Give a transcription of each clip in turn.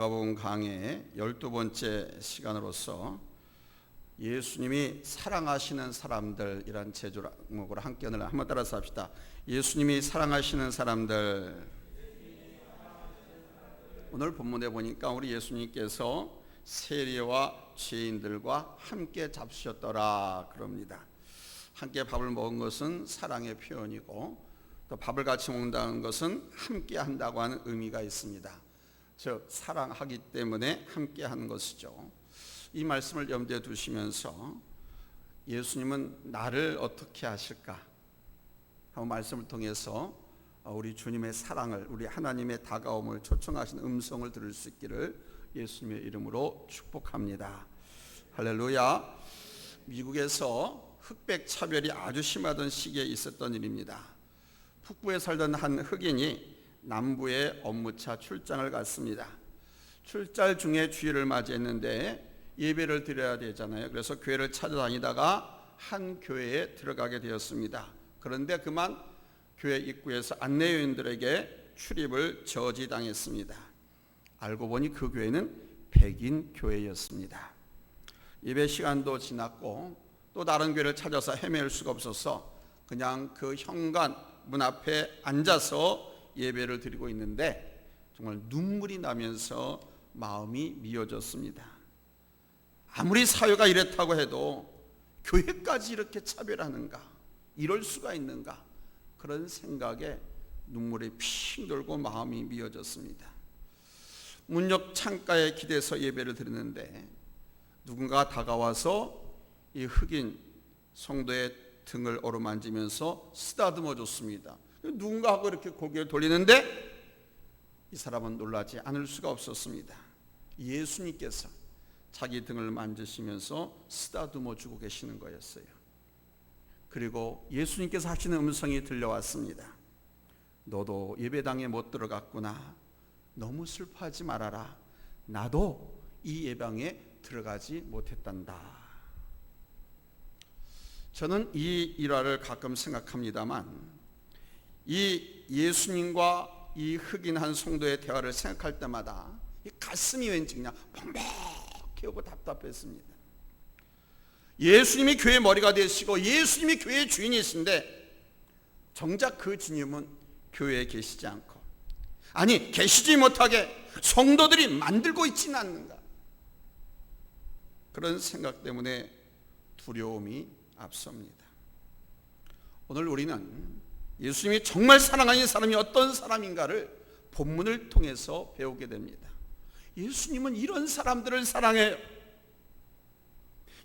마가복음 강의 12번째 시간으로서 예수님이 사랑하시는 사람들이란 제목으로 함께 오늘 한번 따라서 합시다. 예수님이 사랑하시는 사람들. 오늘 본문에 보니까 우리 예수님께서 세리와 죄인들과 함께 잡수셨더라 그럽니다. 함께 밥을 먹은 것은 사랑의 표현이고, 또 밥을 같이 먹는다는 것은 함께 한다고 하는 의미가 있습니다. 즉 사랑하기 때문에 함께 하는 것이죠. 이 말씀을 염두에 두시면서 예수님은 나를 어떻게 하실까 하는 말씀을 통해서 우리 주님의 사랑을, 우리 하나님의 다가옴을 초청하시는 음성을 들을 수 있기를 예수님의 이름으로 축복합니다. 할렐루야. 미국에서 흑백 차별이 아주 심하던 시기에 있었던 일입니다. 북부에 살던 한 흑인이 남부에 업무차 출장을 갔습니다. 출장 중에 주일을 맞이했는데 예배를 드려야 되잖아요. 그래서 교회를 찾아다니다가 한 교회에 들어가게 되었습니다. 그런데 그만 교회 입구에서 안내요인들에게 출입을 저지당했습니다. 알고 보니 그 교회는 백인 교회였습니다. 예배 시간도 지났고 또 다른 교회를 찾아서 헤맬 수가 없어서 그냥 그 현관 문 앞에 앉아서 예배를 드리고 있는데 정말 눈물이 나면서 마음이 미어졌습니다. 아무리 사회가 이렇다고 해도 교회까지 이렇게 차별하는가, 이럴 수가 있는가, 그런 생각에 눈물이 핑 돌고 마음이 미어졌습니다. 문역 창가에 기대서 예배를 드리는데 누군가 다가와서 이 흑인 성도의 등을 어루만지면서 쓰다듬어 줬습니다. 누군가 하고 이렇게 고개를 돌리는데 이 사람은 놀라지 않을 수가 없었습니다. 예수님께서 자기 등을 만지시면서 쓰다듬어 주고 계시는 거였어요. 그리고 예수님께서 하시는 음성이 들려왔습니다. 너도 예배당에 못 들어갔구나. 너무 슬퍼하지 말아라. 나도 이 예배당에 들어가지 못했단다. 저는 이 일화를 가끔 생각합니다만 이 예수님과 이 흑인 한 성도의 대화를 생각할 때마다 이 가슴이 왠지 그냥 벅벅해오고 답답했습니다. 예수님이 교회의 머리가 되시고 예수님이 교회의 주인이신데 정작 그 주님은 교회에 계시지 않고, 아니 계시지 못하게 성도들이 만들고 있지는 않는가, 그런 생각 때문에 두려움이 앞섭니다. 오늘 우리는 예수님이 정말 사랑하는 사람이 어떤 사람인가를 본문을 통해서 배우게 됩니다. 예수님은 이런 사람들을 사랑해요.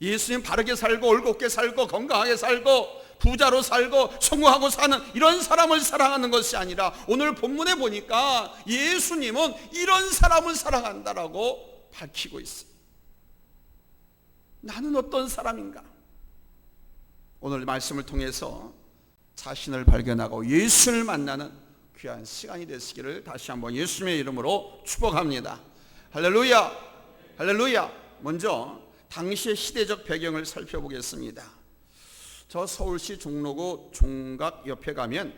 예수님 바르게 살고 올곧게 살고 건강하게 살고 부자로 살고 성공하고 사는 이런 사람을 사랑하는 것이 아니라 오늘 본문에 보니까 예수님은 이런 사람을 사랑한다라고 밝히고 있어요. 나는 어떤 사람인가? 오늘 말씀을 통해서 자신을 발견하고 예수를 만나는 귀한 시간이 되시기를 다시 한번 예수님의 이름으로 축복합니다. 할렐루야, 할렐루야. 먼저 당시의 시대적 배경을 살펴보겠습니다. 저 서울시 종로구 종각 옆에 가면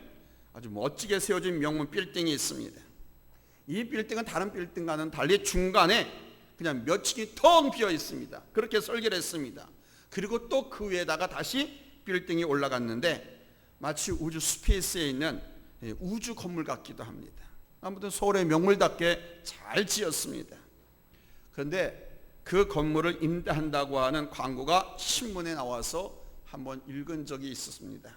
아주 멋지게 세워진 명문 빌딩이 있습니다. 이 빌딩은 다른 빌딩과는 달리 중간에 그냥 몇 층이 텅 비어 있습니다. 그렇게 설계를 했습니다. 그리고 또 그 위에다가 다시 빌딩이 올라갔는데 마치 우주 스페이스에 있는 우주 건물 같기도 합니다. 아무튼 서울의 명물답게 잘 지었습니다. 그런데 그 건물을 임대한다고 하는 광고가 신문에 나와서 한번 읽은 적이 있었습니다.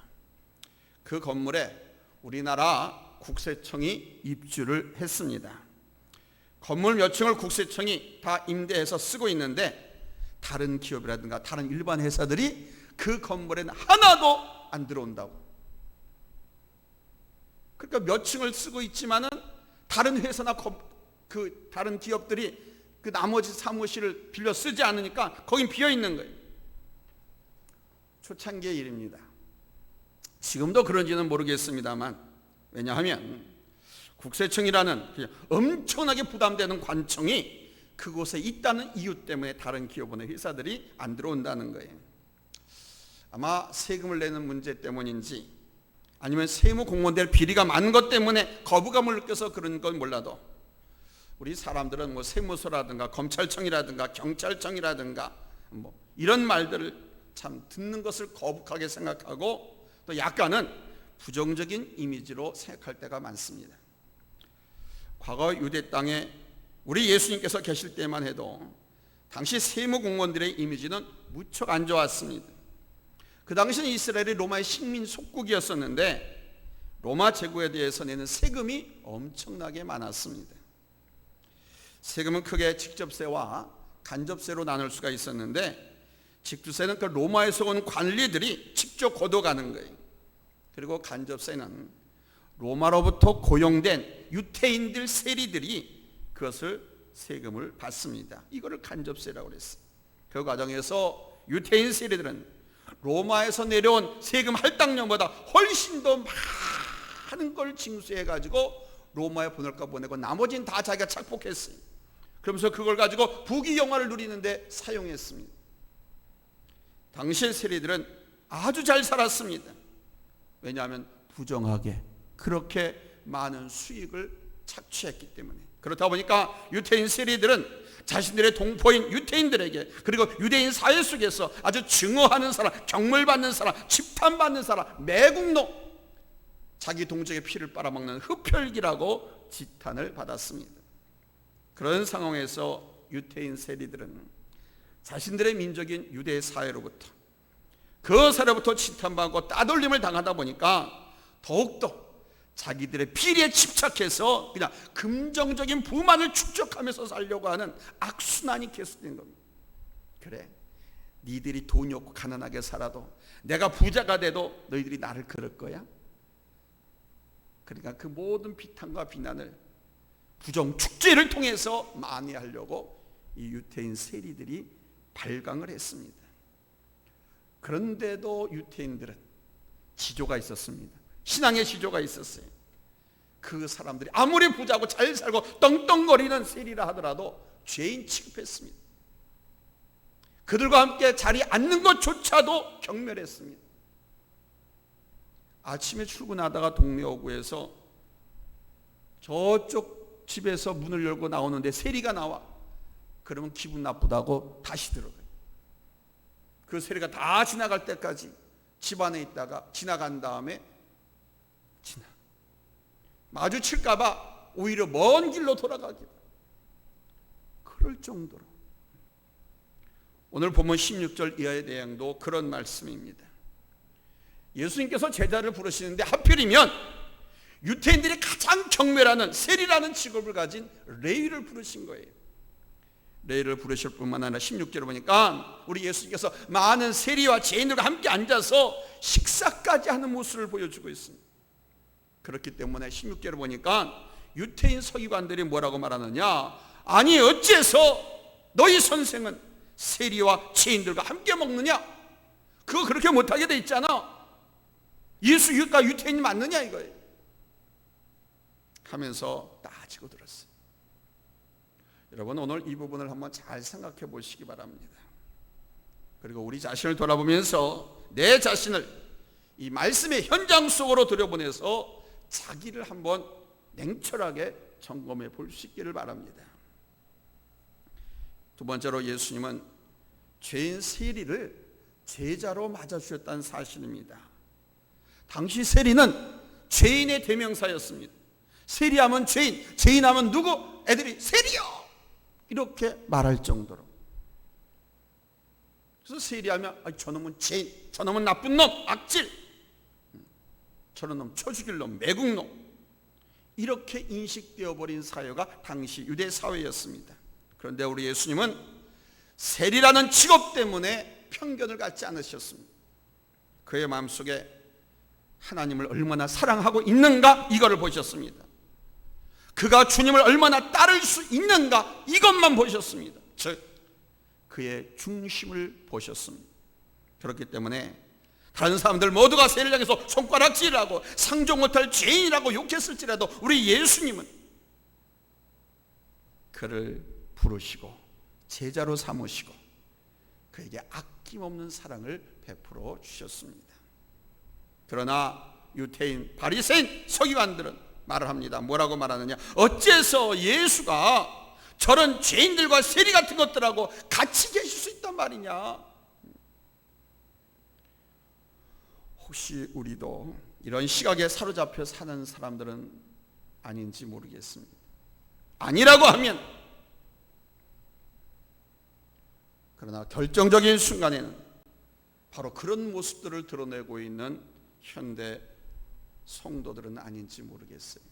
그 건물에 우리나라 국세청이 입주를 했습니다. 건물 몇 층을 국세청이 다 임대해서 쓰고 있는데 다른 기업이라든가 다른 일반 회사들이 그 건물에는 하나도 안 들어온다고. 그러니까 몇 층을 쓰고 있지만은 다른 회사나 그 다른 기업들이 그 나머지 사무실을 빌려 쓰지 않으니까 거긴 비어 있는 거예요. 초창기의 일입니다. 지금도 그런지는 모르겠습니다만, 왜냐하면 국세청이라는 엄청나게 부담되는 관청이 그곳에 있다는 이유 때문에 다른 기업이나 회사들이 안 들어온다는 거예요. 아마 세금을 내는 문제 때문인지 아니면 세무 공무원들 비리가 많은 것 때문에 거부감을 느껴서 그런 건 몰라도 우리 사람들은 뭐 세무서라든가 검찰청이라든가 경찰청이라든가 뭐 이런 말들을 참 듣는 것을 거북하게 생각하고 또 약간은 부정적인 이미지로 생각할 때가 많습니다. 과거 유대 땅에 우리 예수님께서 계실 때만 해도 당시 세무공무원들의 이미지는 무척 안 좋았습니다. 그 당시는 이스라엘이 로마의 식민 속국이었었는데 로마 제국에 대해서 내는 세금이 엄청나게 많았습니다. 세금은 크게 직접세와 간접세로 나눌 수가 있었는데 직접세는 그 로마에서 온 관리들이 직접 걷어가는 거예요. 그리고 간접세는 로마로부터 고용된 유태인들 세리들이 그것을 세금을 받습니다. 이거를 간접세라고 그랬어요. 그 과정에서 유태인 세리들은 로마에서 내려온 세금 할당량보다 훨씬 더 많은 걸 징수해 가지고 로마에 보낼까 보내고 나머지는 다 자기가 착복했어요. 그러면서 그걸 가지고 부귀영화를 누리는데 사용했습니다. 당시의 세리들은 아주 잘 살았습니다. 왜냐하면 부정하게 그렇게 많은 수익을 착취했기 때문에. 그렇다 보니까 유태인 세리들은 자신들의 동포인 유태인들에게 그리고 유대인 사회 속에서 아주 증오하는 사람, 경멸받는 사람, 집탄받는 사람, 매국노, 자기 동족의 피를 빨아먹는 흡혈귀라고 지탄을 받았습니다. 그런 상황에서 유태인 세리들은 자신들의 민족인 유대 사회로부터 그 사회로부터 지탄받고 따돌림을 당하다 보니까 더욱더 자기들의 비리에 집착해서 그냥 금정적인 부만을 축적하면서 살려고 하는 악순환이 계속된 겁니다. 그래, 니들이 돈이 없고 가난하게 살아도 내가 부자가 돼도 너희들이 나를 그럴 거야? 그러니까 그 모든 비탄과 비난을 부정 축제를 통해서 만회하려고 이 유태인 세리들이 발광을 했습니다. 그런데도 유태인들은 지조가 있었습니다. 신앙의 지조가 있었어요. 그 사람들이 아무리 부자고 잘 살고 떵떵거리는 세리라 하더라도 죄인 취급했습니다. 그들과 함께 자리에 앉는 것조차도 경멸했습니다. 아침에 출근하다가 동네 어구에서 저쪽 집에서 문을 열고 나오는데 세리가 나와. 그러면 기분 나쁘다고 다시 들어가요. 그 세리가 다 지나갈 때까지 집 안에 있다가 지나간 다음에 마주칠까봐 오히려 먼 길로 돌아가기도. 그럴 정도로. 오늘 본문 16절 이하의 내용도 그런 말씀입니다. 예수님께서 제자를 부르시는데 하필이면 유태인들이 가장 경멸하는 세리라는 직업을 가진 레위를 부르신 거예요. 레위를 부르실 뿐만 아니라 16절을 보니까 우리 예수님께서 많은 세리와 죄인들과 함께 앉아서 식사까지 하는 모습을 보여주고 있습니다. 그렇기 때문에 16절을 보니까 유태인 서기관들이 뭐라고 말하느냐, 아니 어째서 너희 선생은 세리와 죄인들과 함께 먹느냐? 그거 그렇게 못하게 돼 있잖아. 예수가 유태인이 맞느냐 이거예요. 하면서 따지고 들었어요. 여러분, 오늘 이 부분을 한번 잘 생각해 보시기 바랍니다. 그리고 우리 자신을 돌아보면서 내 자신을 이 말씀의 현장 속으로 들여보내서 자기를 한번 냉철하게 점검해 볼 수 있기를 바랍니다. 두 번째로 예수님은 죄인 세리를 제자로 맞아주셨다는 사실입니다. 당시 세리는 죄인의 대명사였습니다. 세리하면 죄인, 죄인하면 누구? 애들이 세리요! 이렇게 말할 정도로. 그래서 세리하면 저놈은 죄인, 저놈은 나쁜 놈, 악질, 저런 놈, 쳐 죽일 놈, 매국놈, 이렇게 인식되어 버린 사회가 당시 유대 사회였습니다. 그런데 우리 예수님은 세리라는 직업 때문에 편견을 갖지 않으셨습니다. 그의 마음속에 하나님을 얼마나 사랑하고 있는가 이거를 보셨습니다. 그가 주님을 얼마나 따를 수 있는가 이것만 보셨습니다. 즉 그의 중심을 보셨습니다. 그렇기 때문에 다른 사람들 모두가 세리를 향해서 손가락질하고 상종 못할 죄인이라고 욕했을지라도 우리 예수님은 그를 부르시고 제자로 삼으시고 그에게 아낌없는 사랑을 베풀어 주셨습니다. 그러나 유태인, 바리새인, 서기관들은 말을 합니다. 뭐라고 말하느냐? 어째서 예수가 저런 죄인들과 세리 같은 것들하고 같이 계실 수 있단 말이냐? 혹시 우리도 이런 시각에 사로잡혀 사는 사람들은 아닌지 모르겠습니다. 아니라고 하면, 그러나 결정적인 순간에는 바로 그런 모습들을 드러내고 있는 현대 성도들은 아닌지 모르겠어요.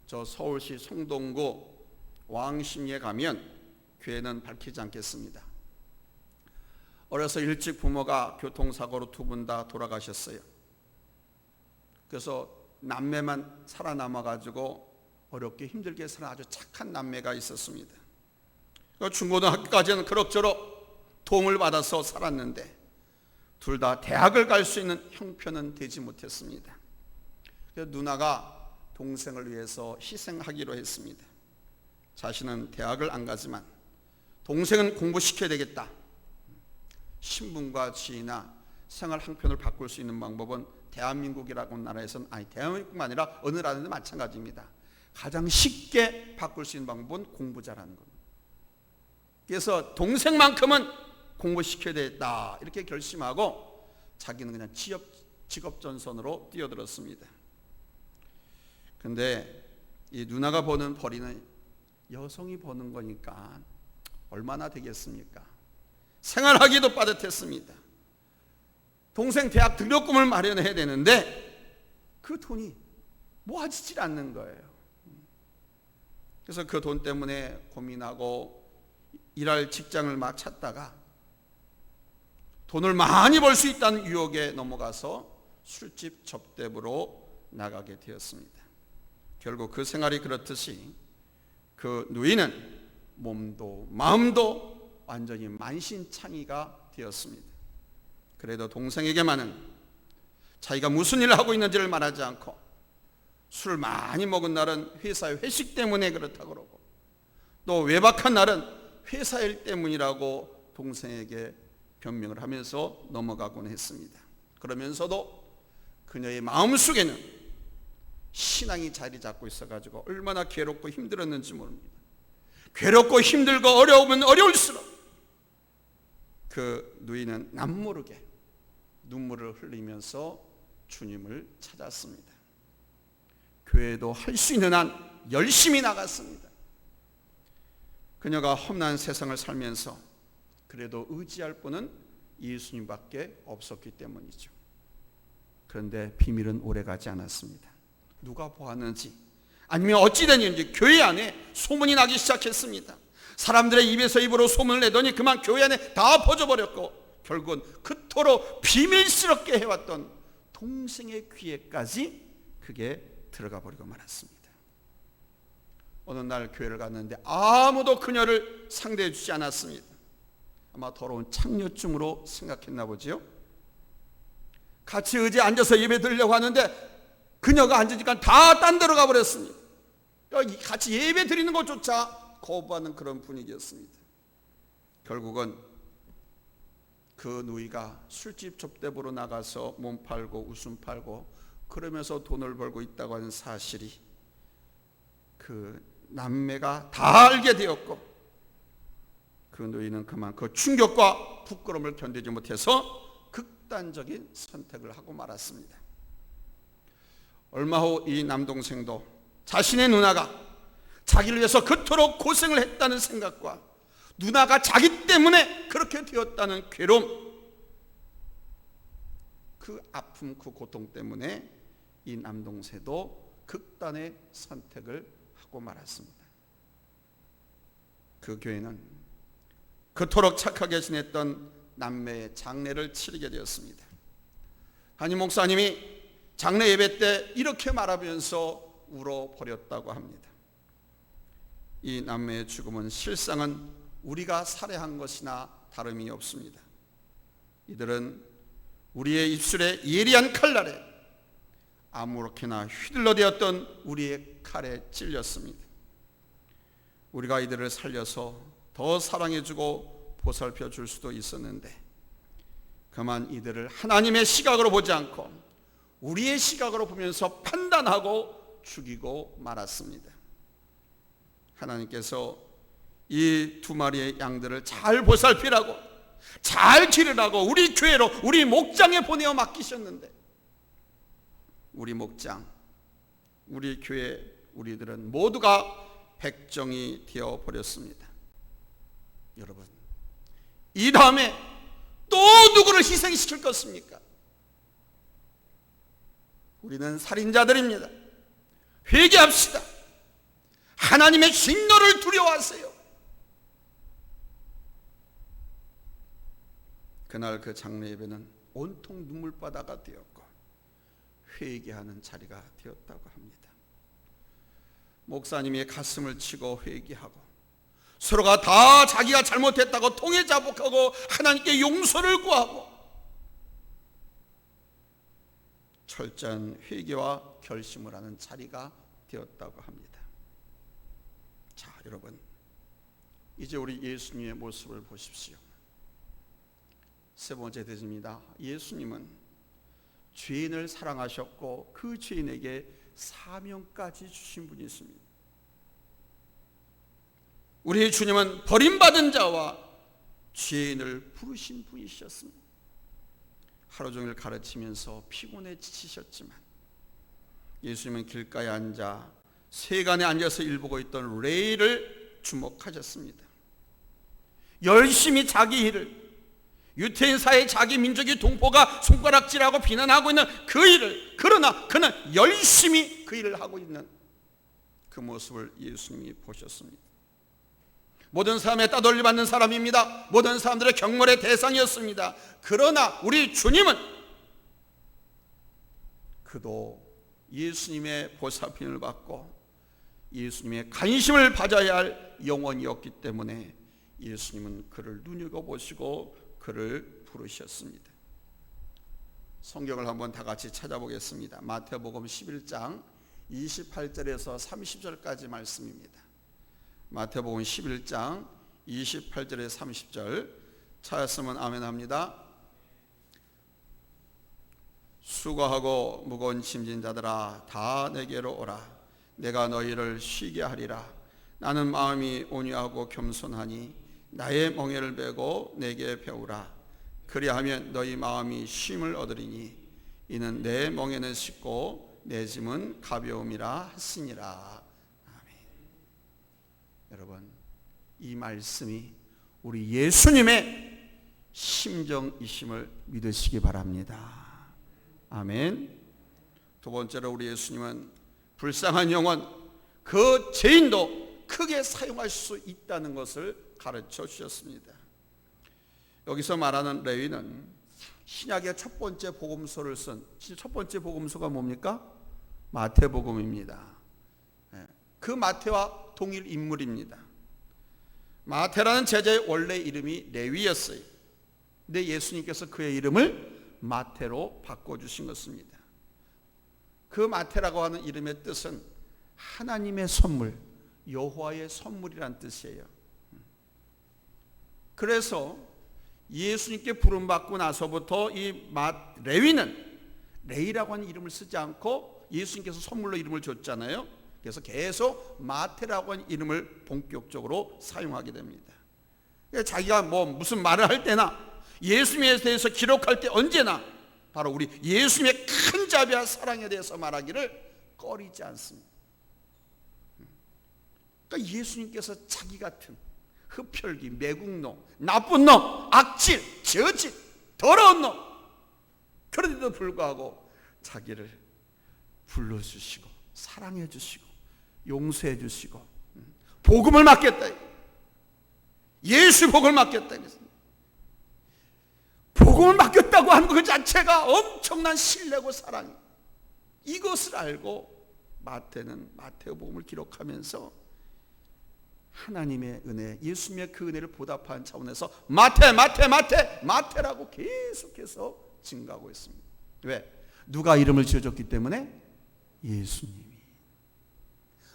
저 서울시 성동구 왕십리에 가면 교회는 밝히지 않겠습니다. 어려서 일찍 부모가 교통사고로 두 분 다 돌아가셨어요. 그래서 남매만 살아남아가지고 어렵게 힘들게 사는 아주 착한 남매가 있었습니다. 중고등학교까지는 그럭저럭 도움을 받아서 살았는데 둘 다 대학을 갈 수 있는 형편은 되지 못했습니다. 그래서 누나가 동생을 위해서 희생하기로 했습니다. 자신은 대학을 안 가지만 동생은 공부시켜야 되겠다. 신분과 지위나 생활 형편을 바꿀 수 있는 방법은 대한민국이라고 나라에서는, 아니 대한민국뿐만 아니라 어느 나라든 마찬가지입니다. 가장 쉽게 바꿀 수 있는 방법은 공부 잘하는 겁니다. 그래서 동생만큼은 공부시켜야 되겠다 이렇게 결심하고 자기는 그냥 직업전선으로 뛰어들었습니다. 근데 이 누나가 버는 벌이는 여성이 버는 거니까 얼마나 되겠습니까? 생활하기도 빠듯했습니다. 동생 대학 등록금을 마련해야 되는데 그 돈이 모아지질 않는 거예요. 그래서 그 돈 때문에 고민하고 일할 직장을 막 찾다가 돈을 많이 벌 수 있다는 유혹에 넘어가서 술집 접대부로 나가게 되었습니다. 결국 그 생활이 그렇듯이 그 누이는 몸도 마음도 완전히 만신창이가 되었습니다. 그래도 동생에게만은 자기가 무슨 일을 하고 있는지를 말하지 않고 술을 많이 먹은 날은 회사의 회식 때문에 그렇다고 그러고 또 외박한 날은 회사 일 때문이라고 동생에게 변명을 하면서 넘어가곤 했습니다. 그러면서도 그녀의 마음속에는 신앙이 자리 잡고 있어가지고 얼마나 괴롭고 힘들었는지 모릅니다. 괴롭고 힘들고 어려우면 어려울수록 그 누이는 남모르게 눈물을 흘리면서 주님을 찾았습니다. 교회도 할 수 있는 한 열심히 나갔습니다. 그녀가 험난 세상을 살면서 그래도 의지할 분은 예수님밖에 없었기 때문이죠. 그런데 비밀은 오래가지 않았습니다. 누가 보았는지 아니면 어찌 됐는지 교회 안에 소문이 나기 시작했습니다. 사람들의 입에서 입으로 소문을 내더니 그만 교회 안에 다 퍼져버렸고 결국은 그토록 비밀스럽게 해왔던 동생의 귀에까지 그게 들어가 버리고 말았습니다. 어느 날 교회를 갔는데 아무도 그녀를 상대해 주지 않았습니다. 아마 더러운 창녀증으로 생각했나 보지요. 같이 의자에 앉아서 예배 드리려고 하는데 그녀가 앉으니까 다 딴 데로 가버렸습니다. 같이 예배 드리는 것조차 거부하는 그런 분위기였습니다. 결국은 그 누이가 술집 접대부로 나가서 몸 팔고 웃음 팔고 그러면서 돈을 벌고 있다고 하는 사실이 그 남매가 다 알게 되었고 그 누이는 그만 그 충격과 부끄러움을 견디지 못해서 극단적인 선택을 하고 말았습니다. 얼마 후 이 남동생도 자신의 누나가 자기를 위해서 그토록 고생을 했다는 생각과 누나가 자기 때문에 그렇게 되었다는 괴로움, 그 아픔, 그 고통 때문에 이 남동생도 극단의 선택을 하고 말았습니다. 그 교회는 그토록 착하게 지냈던 남매의 장례를 치르게 되었습니다. 담임 목사님이 장례 예배 때 이렇게 말하면서 울어버렸다고 합니다. 이 남매의 죽음은 실상은 우리가 살해한 것이나 다름이 없습니다. 이들은 우리의 입술에 예리한 칼날에 아무렇게나 휘둘러대었던 우리의 칼에 찔렸습니다. 우리가 이들을 살려서 더 사랑해주고 보살펴줄 수도 있었는데 그만 이들을 하나님의 시각으로 보지 않고 우리의 시각으로 보면서 판단하고 죽이고 말았습니다. 하나님께서 이 두 마리의 양들을 잘 보살피라고, 잘 기르라고 우리 교회로, 우리 목장에 보내어 맡기셨는데, 우리 목장, 우리 교회, 우리들은 모두가 백정이 되어 버렸습니다. 여러분, 이 다음에 또 누구를 희생시킬 것입니까? 우리는 살인자들입니다. 회개합시다. 하나님의 진노를 두려워하세요. 그날 그 장례 예배는 온통 눈물바다가 되었고 회개하는 자리가 되었다고 합니다. 목사님이 가슴을 치고 회개하고 서로가 다 자기가 잘못했다고 통회자복하고 하나님께 용서를 구하고 철저한 회개와 결심을 하는 자리가 되었다고 합니다. 자, 여러분, 이제 우리 예수님의 모습을 보십시오. 세 번째 대지입니다. 예수님은 죄인을 사랑하셨고 그 죄인에게 사명까지 주신 분이 있습니다. 우리 주님은 버림받은 자와 죄인을 부르신 분이셨습니다. 하루 종일 가르치면서 피곤해 지치셨지만 예수님은 길가에 앉아 세간에 앉아서 일보고 있던 레이를 주목하셨습니다. 열심히 자기 일을, 유태인 사회의 자기 민족의 동포가 손가락질하고 비난하고 있는 그 일을, 그러나 그는 열심히 그 일을 하고 있는 그 모습을 예수님이 보셨습니다. 모든 사람에 따돌림 받는 사람입니다. 모든 사람들의 경멸의 대상이었습니다. 그러나 우리 주님은 그도 예수님의 보살핌을 받고 예수님의 관심을 받아야 할 영혼이었기 때문에 예수님은 그를 눈여겨보시고 그를 부르셨습니다. 성경을 한번 다 같이 찾아보겠습니다. 마태복음 11장 28절에서 30절까지 말씀입니다. 마태복음 11장 28절에서 30절 찾았으면 아멘 합니다. 수고하고 무거운 짐진 자들아 다 내게로 오라. 내가 너희를 쉬게 하리라. 나는 마음이 온유하고 겸손하니 나의 멍에를 메고 내게 배우라. 그리하면 너희 마음이 쉼을 얻으리니 이는 내 멍에는 쉽고 내 짐은 가벼움이라 하시니라. 아멘. 여러분, 이 말씀이 우리 예수님의 심정이심을 믿으시기 바랍니다. 아멘. 두 번째로 우리 예수님은 불쌍한 영혼, 그 죄인도 크게 사용할 수 있다는 것을 가르쳐 주셨습니다. 여기서 말하는 레위는 신약의 첫 번째 복음서를 쓴 첫 번째 복음서가 뭡니까? 마태복음입니다. 그 마태와 동일 인물입니다. 마태라는 제자의 원래 이름이 레위였어요. 근데 예수님께서 그의 이름을 마태로 바꿔주신 것입니다. 그 마태라고 하는 이름의 뜻은 하나님의 선물, 여호와의 선물이란 뜻이에요. 그래서 예수님께 부름받고 나서부터 이 레위는 레이라고 하는 이름을 쓰지 않고 예수님께서 선물로 이름을 줬잖아요. 그래서 계속 마태라고 하는 이름을 본격적으로 사용하게 됩니다. 자기가 무슨 말을 할 때나 예수님에 대해서 기록할 때 언제나 바로 우리 예수님의 큰 자비와 사랑에 대해서 말하기를 꺼리지 않습니다. 그러니까 예수님께서 자기 같은 흡혈귀, 매국노, 나쁜 놈, 악질, 저질, 더러운 놈, 그런데도 불구하고 자기를 불러주시고 사랑해 주시고 용서해 주시고 복음을 맡겼다. 예수 복음을 맡겼다. 복음을 맡겼다고 하는 그 자체가 엄청난 신뢰고 사랑. 이것을 알고 마태는 마태복음을 기록하면서 하나님의 은혜, 예수님의 그 은혜를 보답하는 차원에서 마태라고 계속해서 증가하고 있습니다. 왜? 누가 이름을 지어줬기 때문에? 예수님이.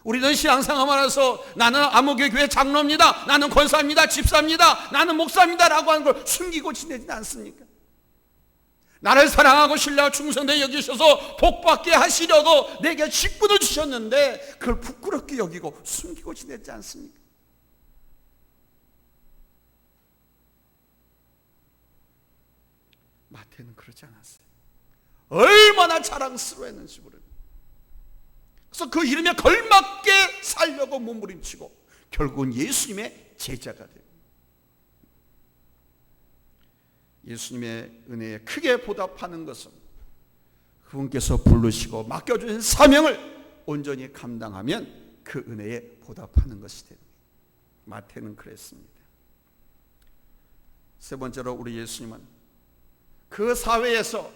우리는 신앙생활 하면서 나는 아무개 교회 장로입니다, 나는 권사입니다, 집사입니다, 나는 목사입니다 라고 하는 걸 숨기고 지내지는 않습니까? 나를 사랑하고 신뢰하고 충성되게 여기셔서 복받게 하시려고 내게 직분을 주셨는데 그걸 부끄럽게 여기고 숨기고 지냈지 않습니까? 마태는 그러지 않았어요. 얼마나 자랑스러워했는지 모릅니다. 그래서 그 이름에 걸맞게 살려고 몸부림치고 결국은 예수님의 제자가 됩니다. 예수님의 은혜에 크게 보답하는 것은 그분께서 부르시고 맡겨주신 사명을 온전히 감당하면 그 은혜에 보답하는 것이 됩니다. 마태는 그랬습니다. 세 번째로 우리 예수님은 그 사회에서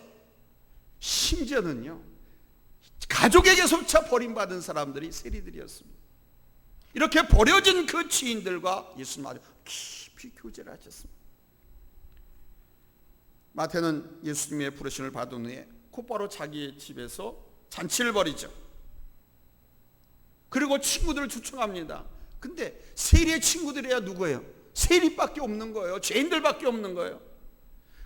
심지어는요 가족에게서조차 버림받은 사람들이 세리들이었습니다. 이렇게 버려진 그 지인들과 예수님 아주 깊이 교제를 하셨습니다. 마태는 예수님의 부르심을 받은 후에 곧바로 자기 집에서 잔치를 벌이죠. 그리고 친구들을 초청합니다. 근데 세리의 친구들이야 누구예요? 세리밖에 없는 거예요. 죄인들밖에 없는 거예요.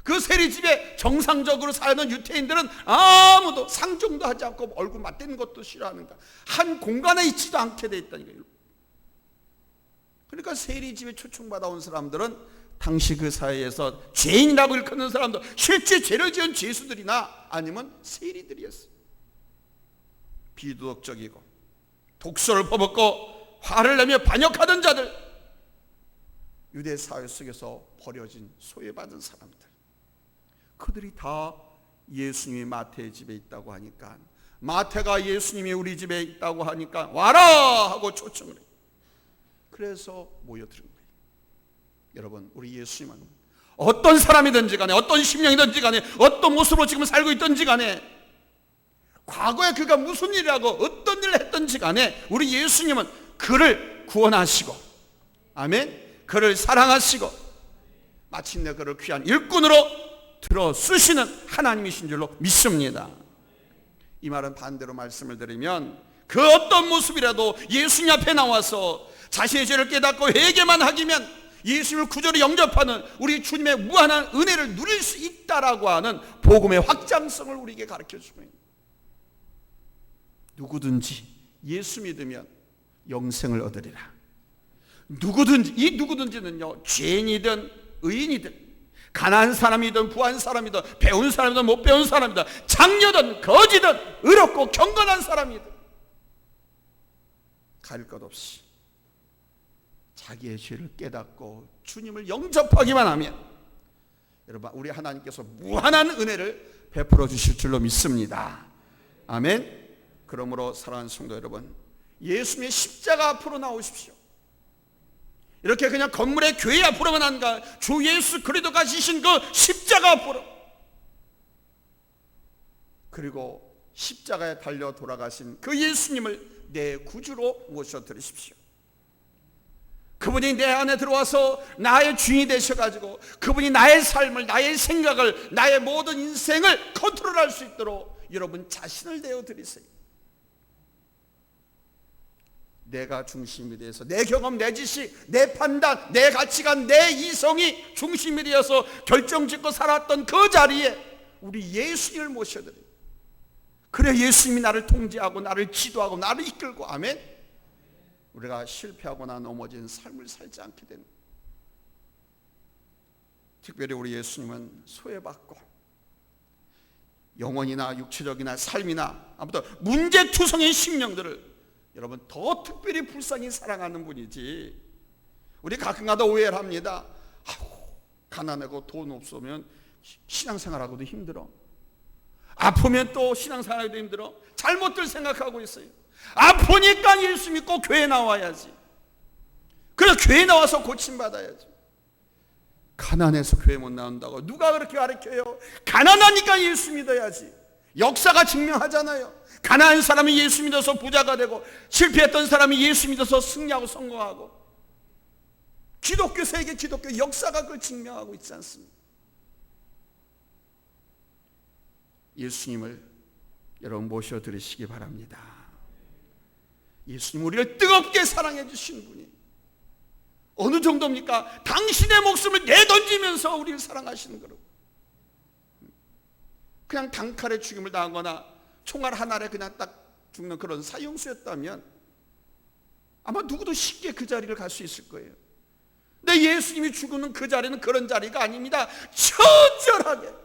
그 세리집에 정상적으로 사는 유태인들은 아무도 상종도 하지 않고 얼굴 맞대는 것도 싫어하는가, 한 공간에 있지도 않게 돼 있다니까요. 그러니까 세리집에 초청받아 온 사람들은 당시 그 사회에서 죄인이라고 일컫는 사람들, 실제 죄를 지은 죄수들이나 아니면 세리들이었어요. 비도덕적이고 독소를 퍼붓고 화를 내며 반역하던 자들, 유대 사회 속에서 버려진 소외받은 사람들, 그들이 다 예수님이 마태의 집에 있다고 하니까, 마태가 예수님이 우리 집에 있다고 하니까 와라 하고 초청을 해요. 그래서 모여드는 거예요. 여러분, 우리 예수님은 어떤 사람이든지 간에, 어떤 심령이든지 간에, 어떤 모습으로 지금 살고 있든지 간에, 과거에 그가 무슨 일이라고 어떤 일을 했든지 간에 우리 예수님은 그를 구원하시고, 아멘, 그를 사랑하시고 마침내 그를 귀한 일꾼으로 들어 쓰시는 하나님이신 줄로 믿습니다. 이 말은 반대로 말씀을 드리면, 그 어떤 모습이라도 예수님 앞에 나와서 자신의 죄를 깨닫고 회개만 하기면 예수님을 구주로 영접하는 우리 주님의 무한한 은혜를 누릴 수 있다라고 하는 복음의 확장성을 우리에게 가르쳐주고 있는, 누구든지 예수 믿으면 영생을 얻으리라. 누구든지, 이 누구든지는요 죄인이든 의인이든 가난한 사람이든 부한 사람이든 배운 사람이든 못 배운 사람이든 장녀든 거지든 의롭고 경건한 사람이든 가릴 것 없이 자기의 죄를 깨닫고 주님을 영접하기만 하면, 여러분, 우리 하나님께서 무한한 은혜를 베풀어 주실 줄로 믿습니다. 아멘. 그러므로 사랑하는 성도 여러분, 예수님의 십자가 앞으로 나오십시오. 이렇게 그냥 건물의 교회 앞으로만 안가, 주 예수 그리스도가 지신 그 십자가 앞으로, 그리고 십자가에 달려 돌아가신 그 예수님을 내 구주로 모셔드리십시오. 그분이 내 안에 들어와서 나의 주인이 되셔가지고 그분이 나의 삶을, 나의 생각을, 나의 모든 인생을 컨트롤할 수 있도록 여러분 자신을 내어드리세요. 내가 중심이 되어서 내 경험, 내 지식, 내 판단, 내 가치관, 내 이성이 중심이 되어서 결정짓고 살았던 그 자리에 우리 예수님을 모셔드려요. 그래 예수님이 나를 통제하고 나를 지도하고 나를 이끌고, 아멘, 우리가 실패하거나 넘어진 삶을 살지 않게 되는, 특별히 우리 예수님은 소외받고 영혼이나 육체적이나 삶이나 아무튼 문제투성인 심령들을 여러분 더 특별히 불쌍히 사랑하는 분이지, 우리 가끔가다 오해를 합니다. 가난하고 돈 없으면 신앙생활하고도 힘들어, 아프면 또 신앙생활하기도 힘들어, 잘못들 생각하고 있어요. 아프니까 예수 믿고 교회 나와야지, 그래서 교회 나와서 고침받아야지. 가난해서 교회 못 나온다고 누가 그렇게 가르쳐요? 가난하니까 예수 믿어야지. 역사가 증명하잖아요. 가난한 사람이 예수 믿어서 부자가 되고, 실패했던 사람이 예수 믿어서 승리하고 성공하고, 기독교 세계, 기독교 역사가 그걸 증명하고 있지 않습니까? 예수님을 여러분 모셔드리시기 바랍니다. 예수님 우리를 뜨겁게 사랑해 주신 분이 어느 정도입니까? 당신의 목숨을 내던지면서 우리를 사랑하시는 거로. 그냥 단칼에 죽임을 당하거나 총알 하나에 그냥 딱 죽는 그런 사형수였다면 아마 누구도 쉽게 그 자리를 갈 수 있을 거예요. 근데 예수님이 죽는 그 자리는 그런 자리가 아닙니다. 처절하게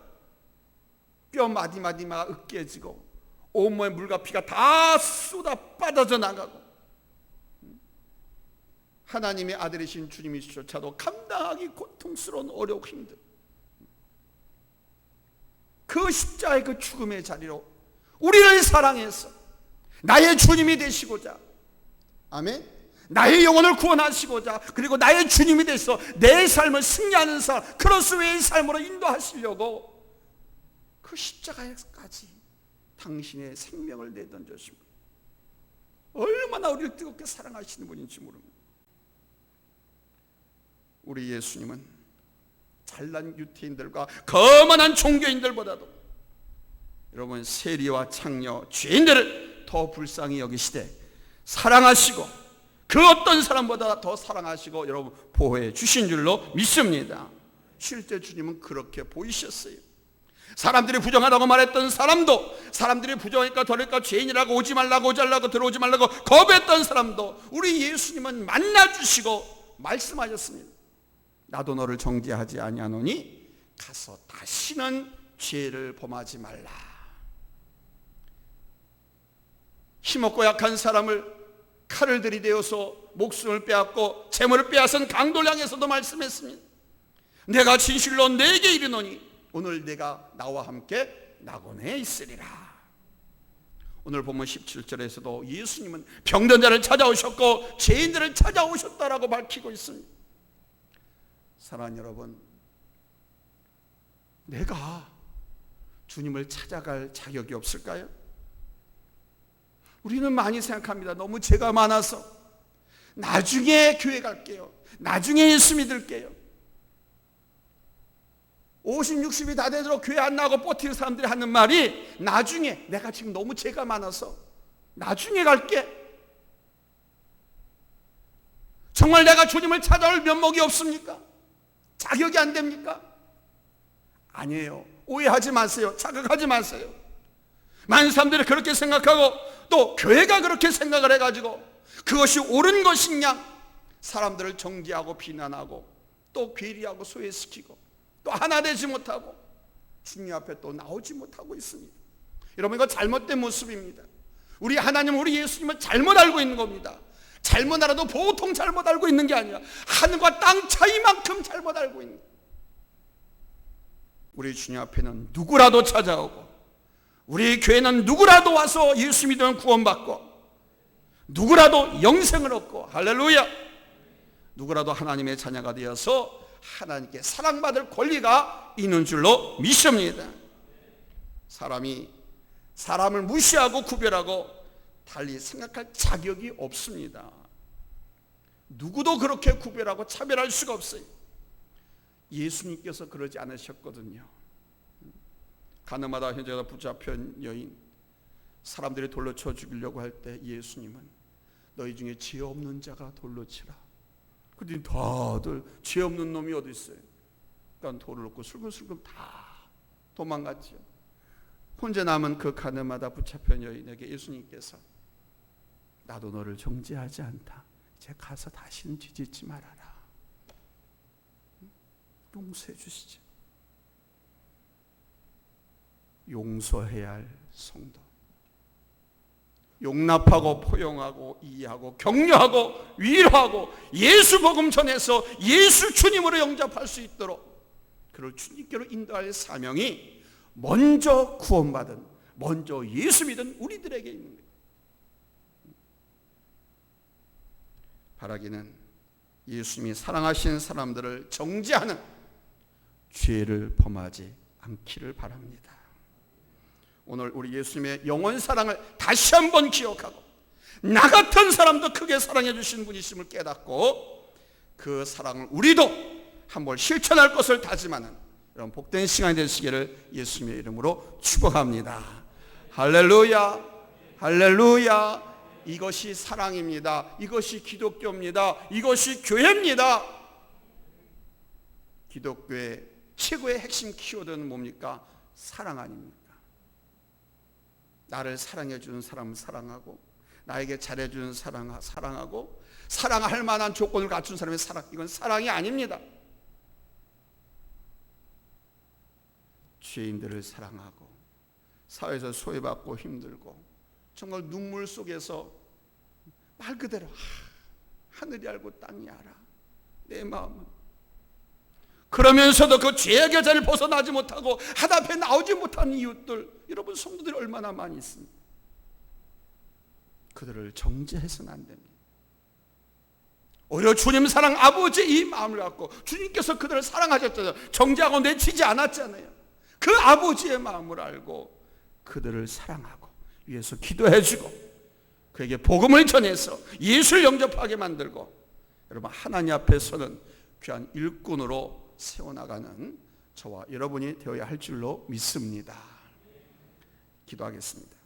뼈 마디마디마가 으깨지고 온몸에 물과 피가 다 쏟아 빠져져 나가고 하나님의 아들이신 주님이시조차도 감당하기 고통스러운 어려운 힘들, 그 십자가의 그 죽음의 자리로 우리를 사랑해서 나의 주님이 되시고자, 아멘, 나의 영혼을 구원하시고자, 그리고 나의 주님이 되셔서 내 삶을 승리하는 삶, 크로스웨이 삶으로 인도하시려고 그 십자가에까지 당신의 생명을 내던져십니다. 얼마나 우리를 뜨겁게 사랑하시는 분인지 모릅니다. 우리 예수님은 잘난 유태인들과 거만한 종교인들보다도 여러분 세리와 창녀, 죄인들을 더 불쌍히 여기시되 사랑하시고 그 어떤 사람보다 더 사랑하시고 여러분 보호해 주신 줄로 믿습니다. 실제 주님은 그렇게 보이셨어요. 사람들이 부정하다고 말했던 사람도, 사람들이 부정하니까 더러니까 죄인이라고 오지 말라고 들어오지 말라고 거부했던 사람도 우리 예수님은 만나주시고 말씀하셨습니다. 나도 너를 정죄하지 아니하노니 가서 다시는 죄를 범하지 말라. 힘없고 약한 사람을 칼을 들이대어서 목숨을 빼앗고 재물을 빼앗은 강도를 향해서도 말씀했습니다. 내가 진실로 내게 이르노니 오늘 내가 나와 함께 낙원에 있으리라. 오늘 보면 17절에서도 예수님은 병든 자를 찾아오셨고 죄인들을 찾아오셨다라고 밝히고 있습니다. 사랑하는 여러분, 내가 주님을 찾아갈 자격이 없을까요? 우리는 많이 생각합니다. 너무 죄가 많아서 나중에 교회 갈게요, 나중에 예수 믿을게요. 50, 60이 다 되도록 교회 안 나가고 버티는 사람들이 하는 말이 나중에, 내가 지금 너무 죄가 많아서 나중에 갈게. 정말 내가 주님을 찾아올 면목이 없습니까? 자격이 안 됩니까? 아니에요. 오해하지 마세요. 자극하지 마세요. 많은 사람들이 그렇게 생각하고 또 교회가 그렇게 생각을 해가지고 그것이 옳은 것이냐 사람들을 정죄하고 비난하고 또 괴리하고 소외시키고 또 하나 되지 못하고 주님 앞에 또 나오지 못하고 있습니다. 여러분, 이거 잘못된 모습입니다. 우리 하나님, 우리 예수님은 잘못 알고 있는 겁니다. 잘못 알아도 보통 잘못 알고 있는 게 아니라 하늘과 땅 차이만큼 잘못 알고 있는 거예요. 우리 주님 앞에는 누구라도 찾아오고 우리 교회는 누구라도 와서 예수 믿으면 구원받고 누구라도 영생을 얻고, 할렐루야, 누구라도 하나님의 자녀가 되어서 하나님께 사랑받을 권리가 있는 줄로 믿습니다. 사람이 사람을 무시하고 구별하고 달리 생각할 자격이 없습니다. 누구도 그렇게 구별하고 차별할 수가 없어요. 예수님께서 그러지 않으셨거든요. 가늠하다 현재가 붙잡힌 여인, 사람들이 돌로 쳐 죽이려고 할 때 예수님은 너희 중에 죄 없는 자가 돌로 치라. 그런데 다들 죄 없는 놈이 어디 있어요? 그러니까 돌을 놓고 슬금슬금 다 도망갔죠. 혼자 남은 그 가늠하다 붙잡힌 여인에게 예수님께서 나도 너를 정죄하지 않다. 이제 가서 다시는 죄 짓지 말아라. 용서해 주시죠. 용서해야 할 성도, 용납하고 포용하고 이해하고 격려하고 위로하고 예수 복음 전해서 예수 주님으로 영접할 수 있도록 그를 주님께로 인도할 사명이 먼저 구원받은, 먼저 예수 믿은 우리들에게 있는 거예요. 바라기는 예수님이 사랑하시는 사람들을 정죄하는 죄를 범하지 않기를 바랍니다. 오늘 우리 예수님의 영원 사랑을 다시 한번 기억하고 나 같은 사람도 크게 사랑해 주신 분이심을 깨닫고 그 사랑을 우리도 한번 실천할 것을 다짐하는 이런 복된 시간이 되시기를 예수님의 이름으로 축복합니다. 할렐루야, 할렐루야. 이것이 사랑입니다. 이것이 기독교입니다. 이것이 교회입니다. 기독교의 최고의 핵심 키워드는 뭡니까? 사랑 아닙니까? 나를 사랑해 주는 사람을 사랑하고, 나에게 잘해 주는 사랑하고, 사랑할 만한 조건을 갖춘 사람의 사랑, 이건 사랑이 아닙니다. 죄인들을 사랑하고, 사회에서 소외받고 힘들고 정말 눈물 속에서 말 그대로 하늘이 알고 땅이 알아 내 마음은, 그러면서도 그 죄의 겨자를 벗어나지 못하고 하나님 앞에 나오지 못한 이웃들, 여러분 성도들이 얼마나 많이 있습니까? 그들을 정죄해서는 안 됩니다. 오히려 주님 사랑 아버지의 이 마음을 갖고, 주님께서 그들을 사랑하셨잖아요. 정죄하고 내치지 않았잖아요. 그 아버지의 마음을 알고 그들을 사랑하고 위해서 기도해주고 그에게 복음을 전해서 예수를 영접하게 만들고, 여러분 하나님 앞에서는 귀한 일꾼으로 세워나가는 저와 여러분이 되어야 할 줄로 믿습니다. 기도하겠습니다.